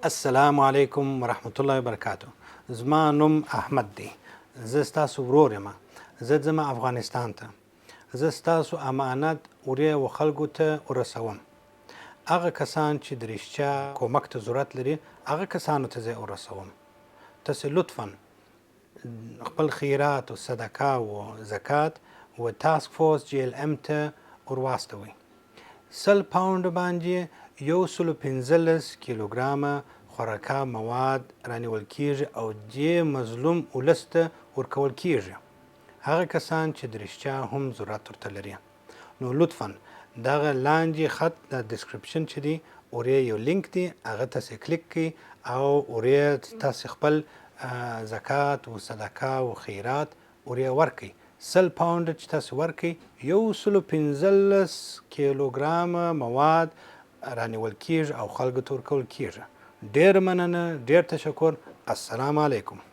السلام علیکم ورحمت الله وبرکاتو. زما نوم احمد دی. زه ستاسو ورور یم. زه ځم افغانستان ته. زه ستاسو امانت وریو خلکو ته ورسوم. هغه کسان چې د رښتیا کومک ته ضرورت لري هغه کسانو ته زه ورسوم. تاسې لطفا خپل خیرات و صدقه و زکات و تاسک فورس جی ال ام ته ورواستوئ. 100 پاونډ باندې 115 کیلوګرامه خوراکه مواد رانیول کیږي او دې مظلوم ولس ته ورکول کیږي. هغه کسان چې د رښتیا هم ضرورت ورته لري. نو لطفا دغه لاندې خط د ډسکرپشن چې دی ورې یو لینک دی، هغه تاسې کلیک کړئ او ورې تاسې خپل زکات و صدقه و خیرات ورې ورکړئ. 100 پاونډ چې تاسې ورکړئ 115 کیلوګرامه مواد رانیول کیږي او خلکو ته ورکول کیږي. ډېر مننه، ډېر تشکر. السلام علیکم.